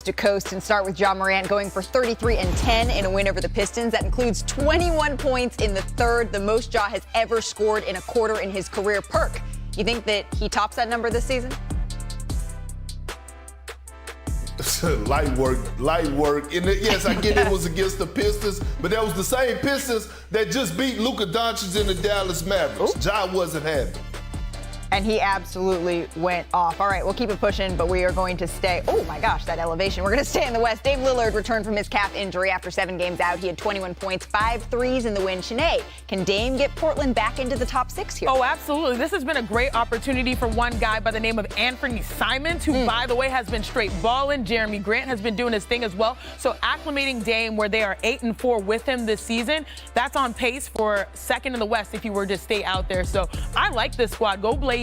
to coast and start with Ja Morant going for 33 and 10 in a win over the Pistons. That includes 21 points in the third, the most Ja has ever scored in a quarter in his career. Perk, you think that he tops that number this season? Light work. And yes, I get it was against the Pistons, but that was the same Pistons that just beat Luka Doncic in the Dallas Mavericks. Ooh. Ja wasn't happy. And he absolutely went off. All right, we'll keep it pushing, but we are going to stay. Oh, my gosh, that elevation. We're going to stay in the West. Dame Lillard returned from his calf injury after 7 games out. He had 21 points, 5 threes in the win. Shanae, can Dame get Portland back into the top 6 here? Oh, absolutely. This has been a great opportunity for one guy by the name of Anthony Simons, who, by the way, has been straight balling. Jeremy Grant has been doing his thing as well. So acclimating Dame, where they are 8-4 with him this season, that's on pace for second in the West if he were to stay out there. So I like this squad. Go Blazers.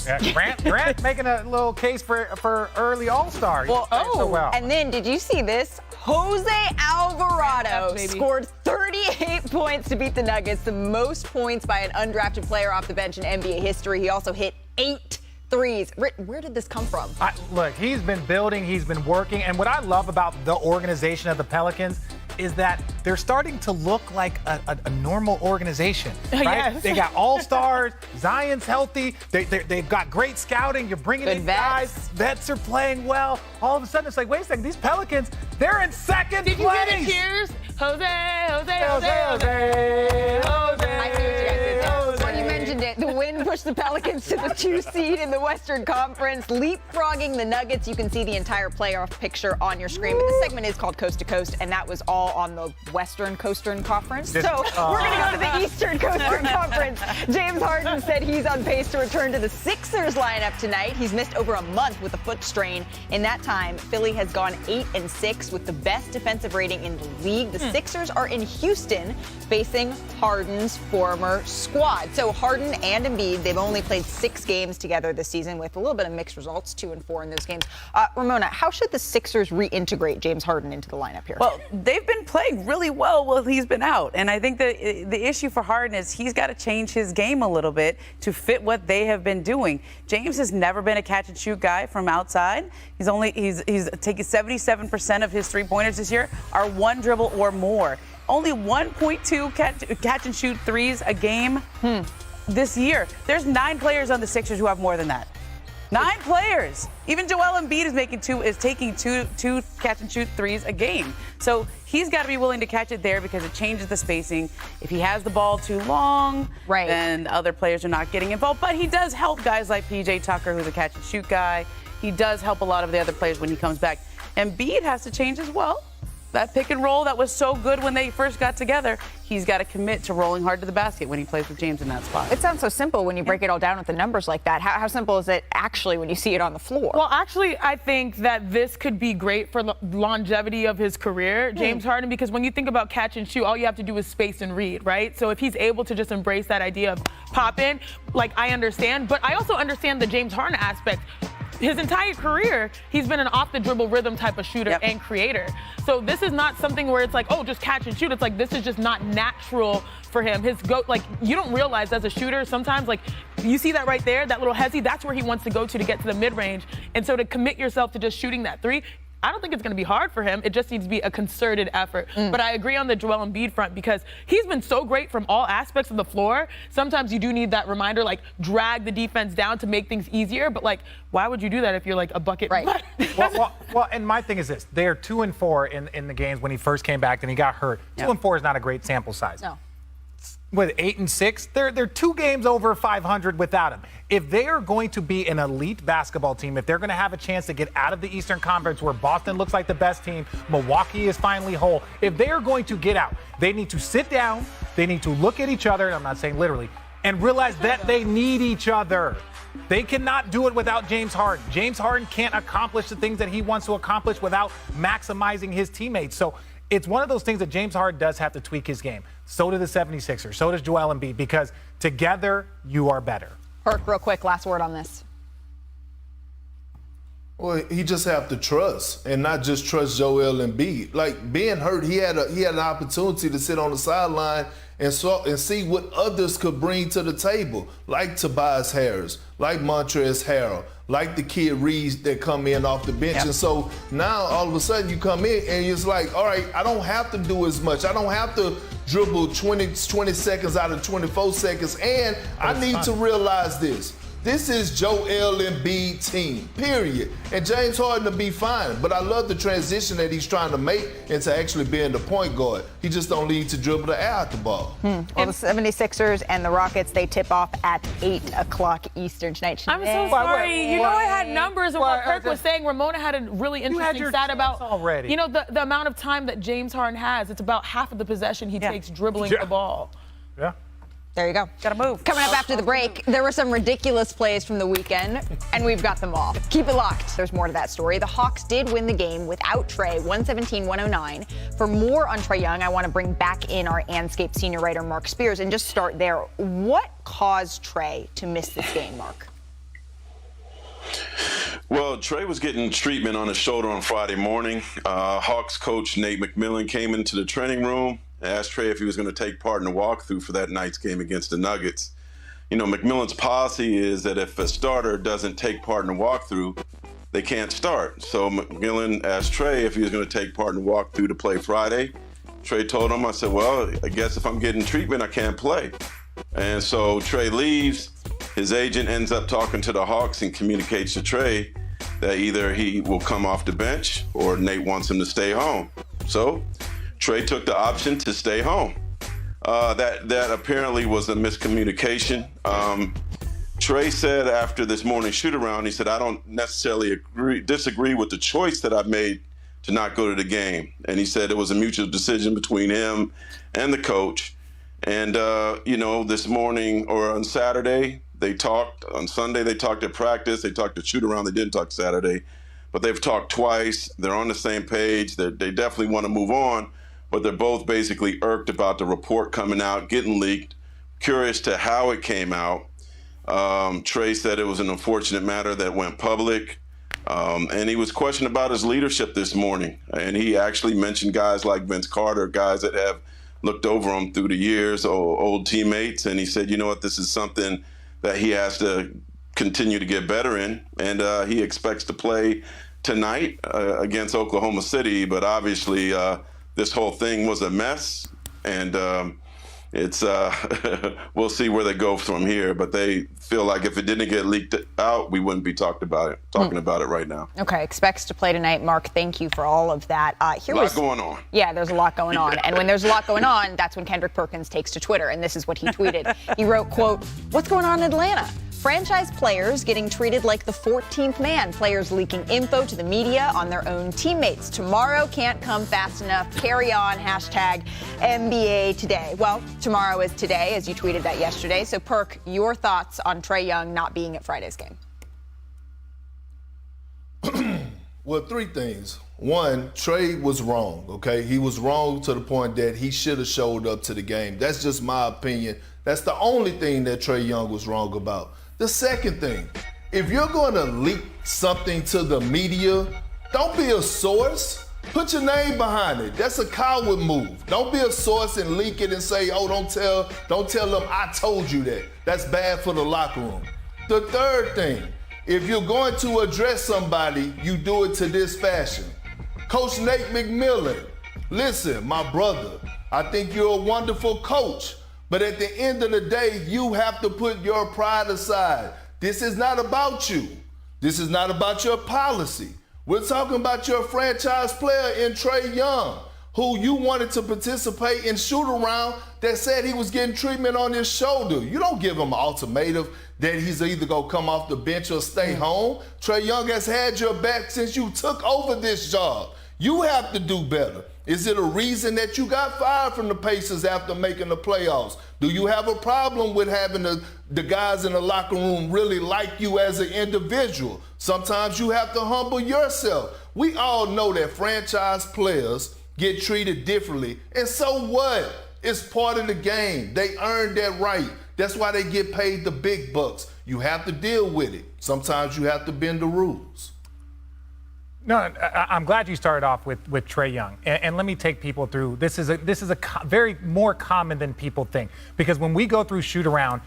Yeah, Grant making a little case for early All-Star. Well, so well. And then did you see this? Jose Alvarado scored 38 points to beat the Nuggets, the most points by an undrafted player off the bench in NBA history. He also hit 8 threes. Where did this come from? Look, he's been building, he's been working, and what I love about the organization of the Pelicans is that they're starting to look like a normal organization, right? Yes. They got all-stars, Zion's healthy, they've got great scouting, you're bringing Good in vets. guys, vets are playing well. All of a sudden, it's like, wait a second, these Pelicans, they're in second Did you place. get it, cheers? Jose. I see what you guys did there. When you mentioned it, the win pushed the Pelicans to the 2 seed in the Western Conference, leapfrogging the Nuggets. You can see the entire playoff picture on your screen, but this segment is called Coast to Coast, and that was all on the Western Coastern Conference. So we're going to go to the Eastern Coastern Conference. James Harden said he's on pace to return to the Sixers lineup tonight. He's missed over a month with a foot strain. In that time, Philly has gone 8-6 with the best defensive rating in the league. The Sixers are in Houston facing Harden's former squad. So Harden and Embiid, they've only played 6 games together this season with a little bit of mixed results, 2-4 in those games. Ramona, how should the Sixers reintegrate James Harden into the lineup here? Well, they've been playing really well while he's been out. And I think the issue for Harden is he's got to change his game a little bit to fit what they have been doing. James has never been a catch and shoot guy from outside. He's taking 77% of his 3-pointers this year are 1 dribble or more. Only 1.2 catch and shoot threes a game this year. There's 9 players on the Sixers who have more than that. 9 players. Even Joel Embiid is taking two catch and shoot threes a game. So he's got to be willing to catch it there because it changes the spacing. If he has the ball too long, then other players are not getting involved. But he does help guys like PJ Tucker, who's a catch and shoot guy. He does help a lot of the other players when he comes back. Embiid has to change as well. That pick and roll that was so good when they first got together, he's got to commit to rolling hard to the basket when he plays with James in that spot. It sounds so simple when you break it all down with the numbers like that. How simple is it actually when you see it on the floor? Well, actually, I think that this could be great for the longevity of his career, James Harden, because when you think about catch and shoot, all you have to do is space and read, right? So if he's able to just embrace that idea of pop in, like I understand, but I also understand the James Harden aspect. His entire career, he's been an off-the-dribble rhythm type of shooter and creator. So this is not something where it's like, oh, just catch and shoot. It's like this is just not natural for him. You don't realize as a shooter sometimes, like, you see that right there, that little hezzy, that's where he wants to go to get to the mid-range. And so to commit yourself to just shooting that 3, I don't think it's going to be hard for him. It just needs to be a concerted effort. But I agree on the Joel Embiid front because he's been so great from all aspects of the floor. Sometimes you do need that reminder, like drag the defense down to make things easier. But like, why would you do that if you're like a bucket? Right. well, and my thing is this: they are 2-4 in the games when he first came back, then he got hurt. 2-4 is not a great sample size. No. With 8-6, they're 2 games over 500 without him. If they are going to be an elite basketball team, if they're going to have a chance to get out of the Eastern Conference where Boston looks like the best team, Milwaukee is finally whole, if they are going to get out, they need to sit down, they need to look at each other, and I'm not saying literally, and realize that they need each other. They cannot do it without James Harden. James Harden can't accomplish the things that he wants to accomplish without maximizing his teammates. So it's one of those things that James Harden does have to tweak his game. So do the 76ers. So does Joel Embiid, because together you are better. Perk, real quick, last word on this. Well, he just have to trust and not just trust Joel Embiid. Like being hurt, he had an opportunity to sit on the sideline and see what others could bring to the table, like Tobias Harris, like Montrezl Harrell, like the kid Reeves that come in off the bench. And so now all of a sudden you come in and it's like, all right, I don't have to do as much. I don't have to dribble 20 seconds out of 24 seconds. And I need to realize this. This is Joel Embiid team, period. And James Harden will be fine. But I love the transition that he's trying to make into actually being the point guard. He just don't need to dribble the air out the ball. Well, the 76ers and the Rockets, they tip off at 8 o'clock Eastern tonight. I'm so sorry. You know, I had numbers of what Kirk was saying. Ramona had a really interesting stat about, already. you know, the amount of time that James Harden has. It's about half of the possession he takes dribbling the ball. Yeah. There you go. Gotta move. Coming up after the break, there were some ridiculous plays from the weekend, and we've got them all. Keep it locked. There's more to that story. The Hawks did win the game without Trae, 117-109. For more on Trae Young, I want to bring back in our Anscape senior writer, Mark Spears, and just start there. What caused Trae to miss this game, Mark? Well, Trae was getting treatment on his shoulder on Friday morning. Hawks coach Nate McMillan came into the training room and asked Trae if he was going to take part in the walkthrough for that night's game against the Nuggets. You know, McMillan's policy is that if a starter doesn't take part in the walkthrough, they can't start. So McMillan asked Trae if he was going to take part in the walkthrough to play Friday. Trae told him, I said, well, I guess if I'm getting treatment, I can't play. And so Trae leaves. His agent ends up talking to the Hawks and communicates to Trae that either he will come off the bench or Nate wants him to stay home. So Trae took the option to stay home. That apparently was a miscommunication. Trae said after this morning shoot-around, he said, I don't necessarily disagree with the choice that I made to not go to the game. And he said it was a mutual decision between him and the coach. And, you know, this morning or on Saturday, they talked. On Sunday, they talked at practice. They talked at shoot-around. They didn't talk Saturday. But they've talked twice. They're on the same page. They definitely want to move on. But they're both basically irked about the report coming out, getting leaked, curious to how it came out. Trae said it was an unfortunate matter that went public. And he was questioned about his leadership this morning. And he actually mentioned guys like Vince Carter, guys that have looked over him through the years, old teammates. And he said, you know what, this is something that he has to continue to get better in. And he expects to play tonight against Oklahoma City. But obviously, this whole thing was a mess. And it's we'll see where they go from here. But they feel like if it didn't get leaked out, we wouldn't be talking about it right now. Okay, expects to play tonight. Mark, thank you for all of that. A lot going on. Yeah, there's a lot going on. And when there's a lot going on, that's when Kendrick Perkins takes to Twitter. And this is what he tweeted. He wrote, quote, "What's going on in Atlanta? Franchise players getting treated like the 14th man. Players leaking info to the media on their own teammates. Tomorrow can't come fast enough. Carry on. Hashtag NBA today." Well, tomorrow is today, as you tweeted that yesterday. So, Perk, your thoughts on Trae Young not being at Friday's game? Well, three things. One, Trae was wrong, okay? He was wrong to the point that he should have showed up to the game. That's just my opinion. That's the only thing that Trae Young was wrong about. The second thing, if you're going to leak something to the media, don't be a source. Put your name behind it. That's a coward move. Don't be a source and leak it and say, oh, don't tell them I told you that. That's bad for the locker room. The third thing, if you're going to address somebody, you do it to this fashion. Coach Nate McMillan, listen, my brother, I think you're a wonderful coach. But at the end of the day, you have to put your pride aside. This is not about you. This is not about your policy. We're talking about your franchise player in Trae Young, who you wanted to participate in shoot-around that said he was getting treatment on his shoulder. You don't give him an ultimatum that he's either going to come off the bench or stay home. Trae Young has had your back since you took over this job. You have to do better. Is it a reason that you got fired from the Pacers after making the playoffs? Do you have a problem with having the guys in the locker room really like you as an individual? Sometimes you have to humble yourself. We all know that franchise players get treated differently. And so what? It's part of the game. They earned that right. That's why they get paid the big bucks. You have to deal with it. Sometimes you have to bend the rules. No, I'm glad you started off with Trae Young, and let me take people through. This is a very more common than people think, because when we go through shoot around,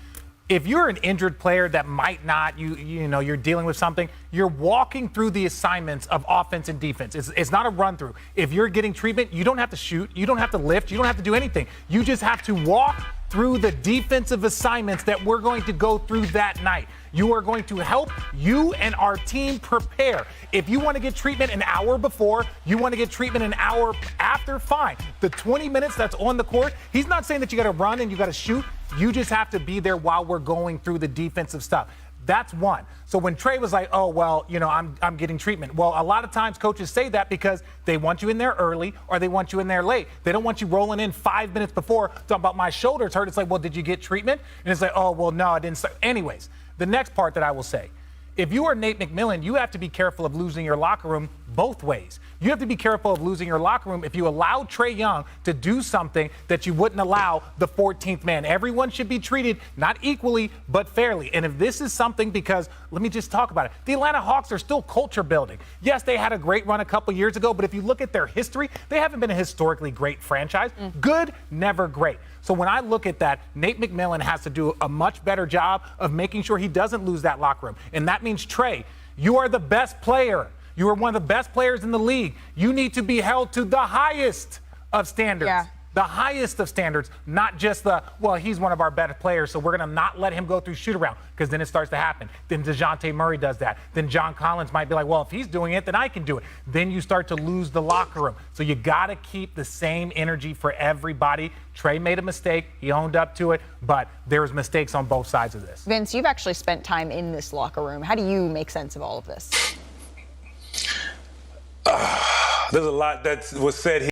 if you're an injured player that might not, you're dealing with something, you're walking through the assignments of offense and defense. It's not a run through. If you're getting treatment, you don't have to shoot, you don't have to lift, you don't have to do anything. You just have to walk through the defensive assignments that we're going to go through that night. You are going to help you and our team prepare. If you want to get treatment an hour before, you want to get treatment an hour after, fine. The 20 minutes that's on the court, he's not saying that you got to run and you got to shoot. You just have to be there while we're going through the defensive stuff. That's one. So when Trey was like, oh, well, I'm getting treatment. Well, a lot of times coaches say that because they want you in there early or they want you in there late. They don't want you rolling in 5 minutes before talking about my shoulder's hurt. It's like, well, did you get treatment? And it's like, oh, well, no, I didn't. Anyways, the next part that I will say, if you are Nate McMillan, you have to be careful of losing your locker room both ways. You have to be careful of losing your locker room if you allow Trae Young to do something that you wouldn't allow the 14th man. Everyone should be treated not equally, but fairly. And if this is something, because let me just talk about it. The Atlanta Hawks are still culture building. Yes, they had a great run a couple years ago, but if you look at their history, they haven't been a historically great franchise. Good, never great. So when I look at that, Nate McMillan has to do a much better job of making sure he doesn't lose that locker room. And that means, Trae, you are the best player. You are one of the best players in the league. You need to be held to the highest of standards. Yeah. The highest of standards, not just he's one of our better players, so we're going to not let him go through shoot around, because then it starts to happen. Then DeJounte Murray does that. Then John Collins might be like, well, if he's doing it, then I can do it. Then you start to lose the locker room. So you got to keep the same energy for everybody. Trae made a mistake. He owned up to it, but there was mistakes on both sides of this. Vince, you've actually spent time in this locker room. How do you make sense of all of this? There's a lot that was said here.